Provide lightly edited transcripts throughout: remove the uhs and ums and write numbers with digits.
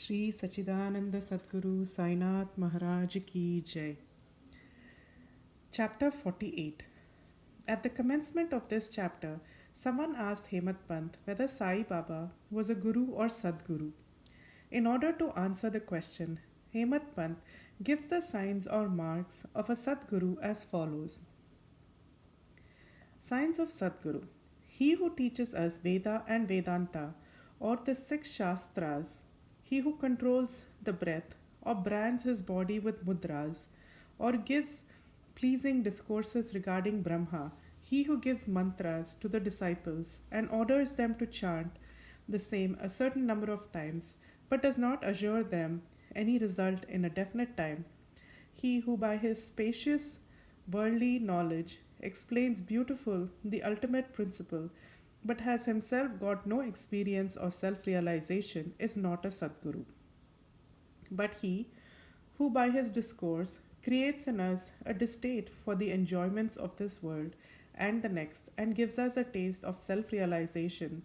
Shri Sachidananda Sadguru Sainath Maharaj Ki Jai. Chapter 48. At the commencement of this chapter, someone asked Hemat Pant whether Sai Baba was a guru or Sadguru. In order to answer the question, Hemat Pant gives the signs or marks of a Sadguru as follows. Signs of Sadguru. He who teaches us Veda and Vedanta or the six Shastras, he who controls the breath or brands his body with mudras or gives pleasing discourses regarding Brahma, he who gives mantras to the disciples and orders them to chant the same a certain number of times but does not assure them any result in a definite time, he who by his spacious worldly knowledge explains beautiful the ultimate principle but has himself got no experience or self realization is not a Sadguru. But he who by his discourse creates in us a distaste for the enjoyments of this world and the next and gives us a taste of self realization,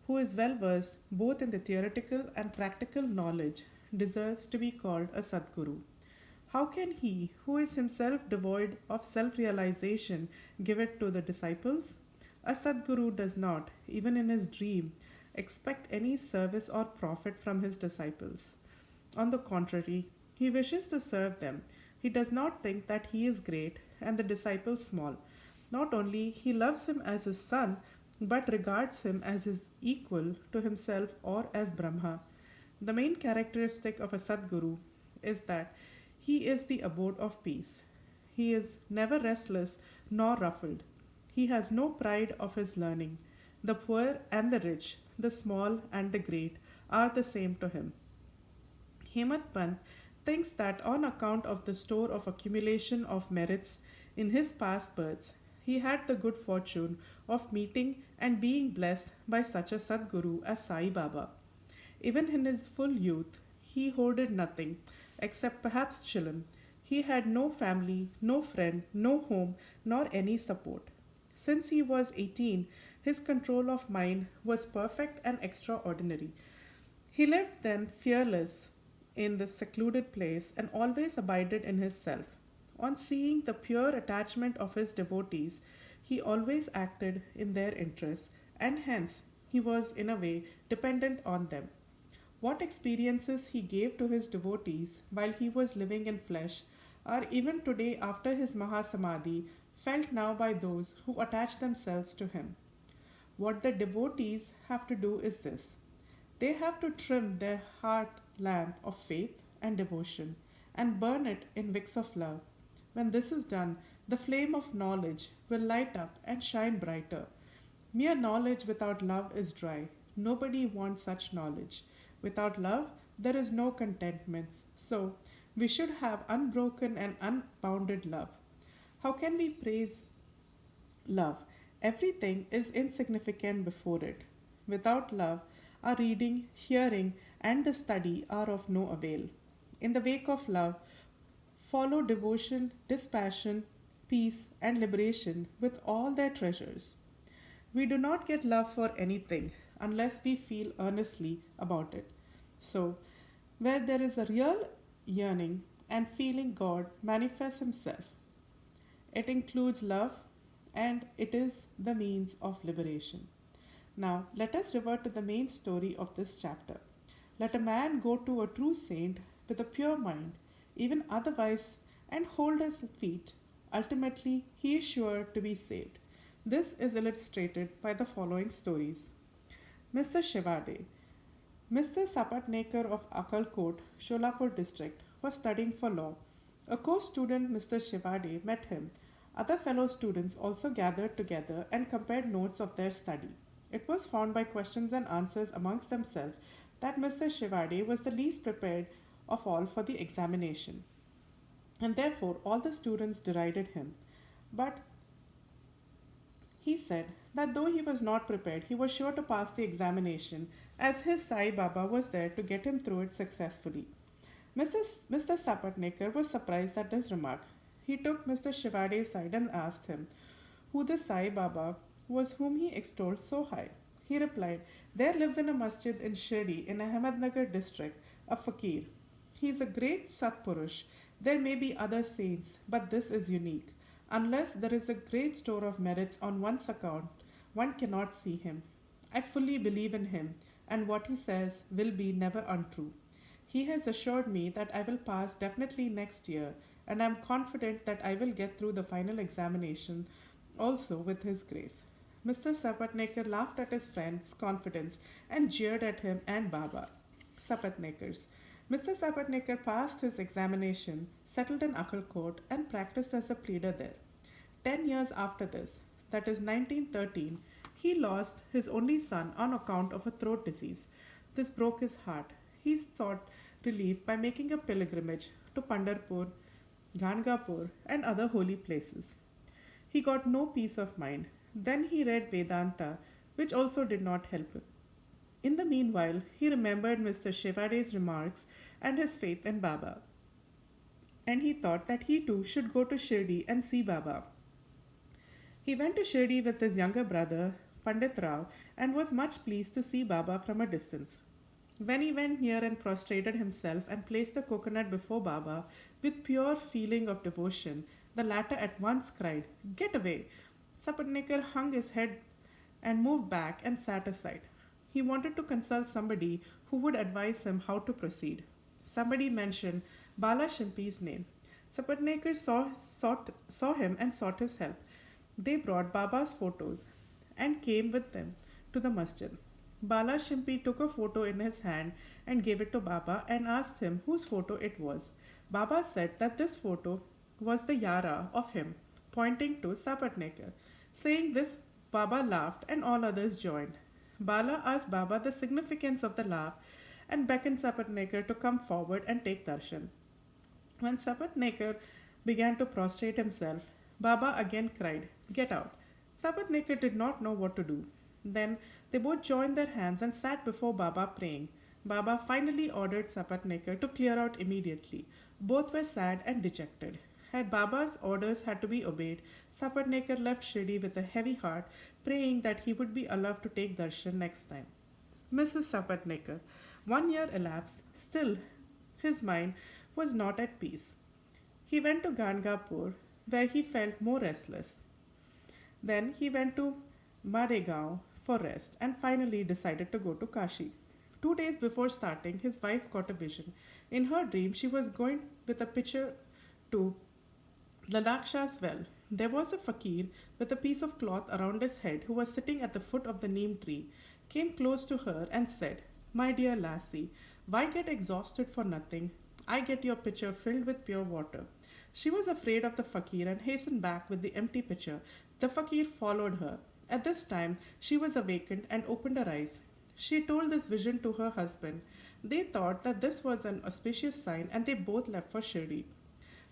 who is well versed both in the theoretical and practical knowledge, deserves to be called a Sadguru. How can he, who is himself devoid of self realization, give it to the disciples? A Sadguru does not, even in his dream, expect any service or profit from his disciples. On the contrary, he wishes to serve them. He does not think that he is great and the disciple small. Not only he loves him as his son, but regards him as his equal to himself or as Brahma. The main characteristic of a Sadguru is that he is the abode of peace. He is never restless nor ruffled. He has no pride of his learning. The poor and the rich, the small and the great, are the same to him. Hemat Pant thinks that on account of the store of accumulation of merits in his past births, he had the good fortune of meeting and being blessed by such a Sadguru as Sai Baba. Even in his full youth, he hoarded nothing except perhaps chillum. He had no family, no friend, no home, nor any support. Since he was 18, his control of mind was perfect and extraordinary. He lived then fearless in this secluded place and always abided in his self. On seeing the pure attachment of his devotees, he always acted in their interests, and hence he was in a way dependent on them. What experiences he gave to his devotees while he was living in flesh are even today after his Mahasamadhi felt now by those who attach themselves to him. What the devotees have to do is this: they have to trim their heart lamp of faith and devotion and burn it in wicks of love. When this is done, the flame of knowledge will light up and shine brighter. Mere knowledge without love is dry. Nobody wants such knowledge. Without love, there is no contentment. So, we should have unbroken and unbounded love. How can we praise love? Everything is insignificant before it. Without love, our reading, hearing, and the study are of no avail. In the wake of love, follow devotion, dispassion, peace, and liberation with all their treasures. We do not get love for anything unless we feel earnestly about it. So, where there is a real yearning and feeling, God manifests Himself. It includes love and it is the means of liberation. Now, let us revert to the main story of this chapter. Let a man go to a true saint with a pure mind, even otherwise, and hold his feet. Ultimately, he is sure to be saved. This is illustrated by the following stories. Mr. Shivade, Mr. Sapatnekar of Akalkot, Sholapur district, was studying for law. A co-student, Mr. Shivade, met him. Other fellow students also gathered together and compared notes of their study. It was found by questions and answers amongst themselves that Mr. Shivade was the least prepared of all for the examination, and therefore all the students derided him. But he said that though he was not prepared, he was sure to pass the examination, as his Sai Baba was there to get him through it successfully. Mr. Sapatnekar was surprised at this remark. He took Mr. Shivade aside and asked him who the Sai Baba was whom he extolled so high. He replied, there lives in a masjid in Shirdi in Ahmednagar district a fakir. He is a great Satpurush. There may be other saints, but this is unique. Unless there is a great store of merits on one's account, one cannot see him. I fully believe in him, and what he says will be never untrue. He has assured me that I will pass definitely next year, and I am confident that I will get through the final examination also with his grace. Mr. Sapatnekar laughed at his friend's confidence and jeered at him and Baba. Sapatnekars. Mr. Sapatnekar passed his examination, settled in Akkalkot, and practiced as a pleader there. 10 years after this, that is 1913, he lost his only son on account of a throat disease. This broke his heart. He sought relief by making a pilgrimage to Pandharpur, Gangapur, and other holy places. He got no peace of mind. Then he read Vedanta, which also did not help him. In the meanwhile, he remembered Mr. Shevare's remarks and his faith in Baba, and he thought that he too should go to Shirdi and see Baba. He went to Shirdi with his younger brother, Pandit Rao, and was much pleased to see Baba from a distance. When he went near and prostrated himself and placed the coconut before Baba with pure feeling of devotion, the latter at once cried, get away! Sapatnekar hung his head and moved back and sat aside. He wanted to consult somebody who would advise him how to proceed. Somebody mentioned Bala Shimpi's name. Sapatnekar saw him and sought his help. They brought Baba's photos and came with them to the masjid. Bala Shimpi took a photo in his hand and gave it to Baba and asked him whose photo it was. Baba said that this photo was the Yara of him, pointing to Sapatnekar. Saying this, Baba laughed and all others joined. Bala asked Baba the significance of the laugh and beckoned Sapatnekar to come forward and take darshan. When Sapatnekar began to prostrate himself, Baba again cried, get out. Sapatnekar did not know what to do. Then they both joined their hands and sat before Baba praying. Baba finally ordered Sapatnekar to clear out immediately. Both were sad and dejected. Had Baba's orders had to be obeyed, Sapatnekar left Shirdi with a heavy heart, praying that he would be allowed to take darshan next time. Mrs. Sapatnekar. 1 year elapsed, still his mind was not at peace. He went to Gangapur, where he felt more restless. Then he went to Maregaon for rest and finally decided to go to Kashi. 2 days before starting, his wife got a vision. In her dream, she was going with a pitcher to Ladaksha's well. There was a fakir with a piece of cloth around his head who was sitting at the foot of the neem tree, came close to her and said, my dear lassie, why get exhausted for nothing? I get your pitcher filled with pure water. She was afraid of the fakir and hastened back with the empty pitcher. The fakir followed her. At this time, she was awakened and opened her eyes. She told this vision to her husband. They thought that this was an auspicious sign and they both left for Shirdi.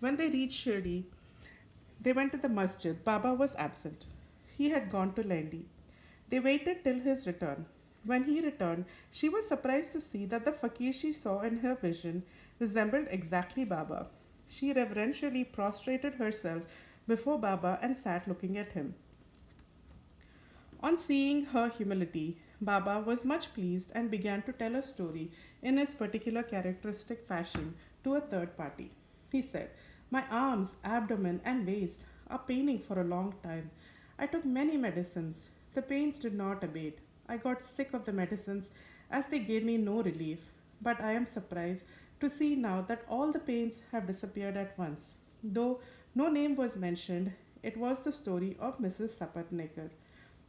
When they reached Shirdi, they went to the masjid. Baba was absent. He had gone to Lendi. They waited till his return. When he returned, she was surprised to see that the fakir she saw in her vision resembled exactly Baba. She reverentially prostrated herself before Baba and sat looking at him. On seeing her humility, Baba was much pleased and began to tell a story in his particular characteristic fashion to a third party. He said, my arms, abdomen, and waist are paining for a long time. I took many medicines. The pains did not abate. I got sick of the medicines as they gave me no relief, but I am surprised to see now that all the pains have disappeared at once. Though no name was mentioned, it was the story of Mrs. Sapatnekar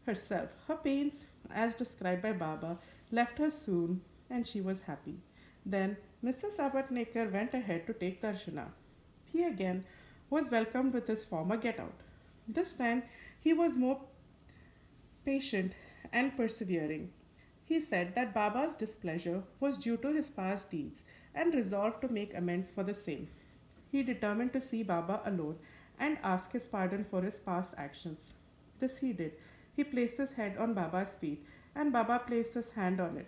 herself. Her pains, as described by Baba, left her soon and she was happy. Then Mr. Sapatnekar went ahead to take darshana. He again was welcomed with his former get out. This time he was more patient and persevering. He said that Baba's displeasure was due to his past deeds and resolved to make amends for the same. He determined to see Baba alone and ask his pardon for his past actions. This he did. He placed his head on Baba's feet and Baba placed his hand on it.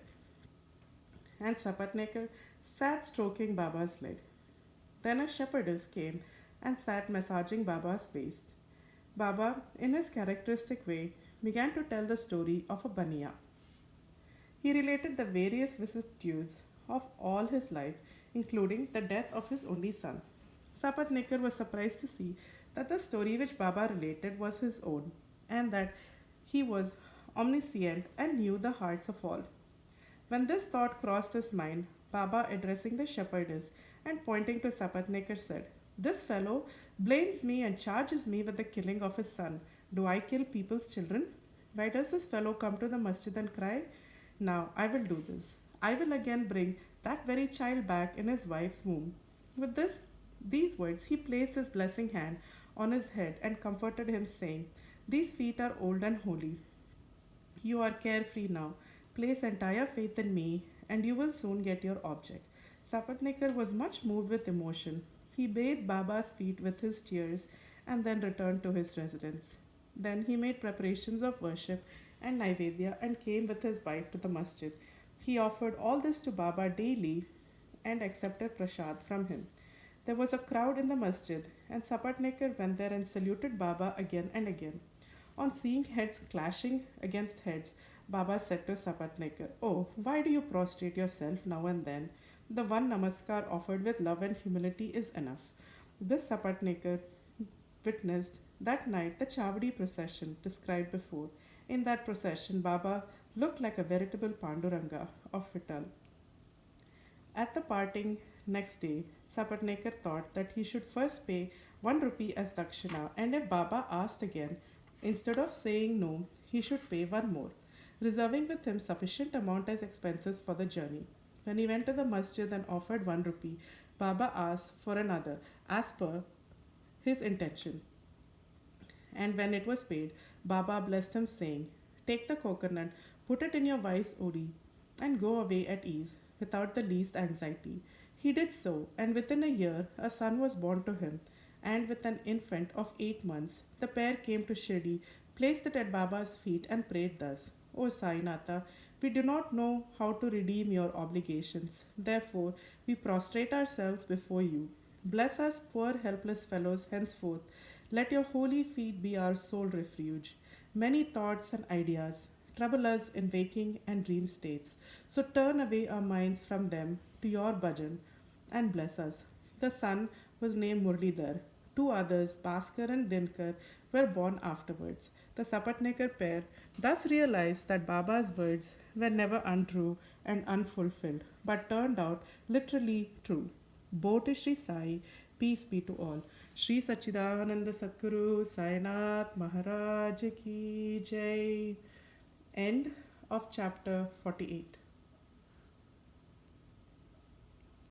And Sapatnekar sat stroking Baba's leg. Then a shepherdess came and sat massaging Baba's waist. Baba, in his characteristic way, began to tell the story of a baniya. He related the various vicissitudes of all his life, including the death of his only son. Sapatnekar was surprised to see that the story which Baba related was his own, and that he was omniscient and knew the hearts of all. When this thought crossed his mind, Baba, addressing the shepherdess and pointing to Sapatnekar, said, "This fellow blames me and charges me with the killing of his son. Do I kill people's children? Why does this fellow come to the masjid and cry? Now I will do this. I will again bring that very child back in his wife's womb." With these words, he placed his blessing hand on his head and comforted him, saying, "These feet are old and holy. You are carefree now. Place entire faith in me, and you will soon get your object." Sapatnekar was much moved with emotion. He bathed Baba's feet with his tears and then returned to his residence. Then he made preparations of worship and Naivedya and came with his wife to the masjid. He offered all this to Baba daily and accepted prasad from him. There was a crowd in the masjid, and Sapatnekar went there and saluted Baba again and again. On seeing heads clashing against heads, Baba said to Sapatnekar, "Oh, why do you prostrate yourself now and then? The one namaskar offered with love and humility is enough." This Sapatnekar witnessed that night the Chavadi procession described before. In that procession, Baba looked like a veritable Panduranga of Vittal. At the parting next day, Sapatnekar thought that he should first pay 1 rupee as dakshina, and if Baba asked again, instead of saying no, he should pay one more, reserving with him sufficient amount as expenses for the journey. When he went to the masjid and offered 1 rupee, Baba asked for another, as per his intention. And when it was paid, Baba blessed him, saying, "Take the coconut, put it in your wife's odi, and go away at ease, without the least anxiety." He did so, and within a year a son was born to him, and with an infant of 8 months, the pair came to Shirdi, placed it at Baba's feet, and prayed thus: "O Sainatha, we do not know how to redeem your obligations. Therefore, we prostrate ourselves before you. Bless us poor helpless fellows henceforth. Let your holy feet be our sole refuge. Many thoughts and ideas trouble us in waking and dream states. So turn away our minds from them to your bhajan and bless us." The son was named Murlidhar. Two others, Bhaskar and Dinkar, were born afterwards. The Sapatnekar pair thus realized that Baba's words were never untrue and unfulfilled, but turned out literally true. Bo to Sri Sai, peace be to all. Sri Sachidananda Sadguru Sainath Maharaj Ki Jai. End of chapter 48.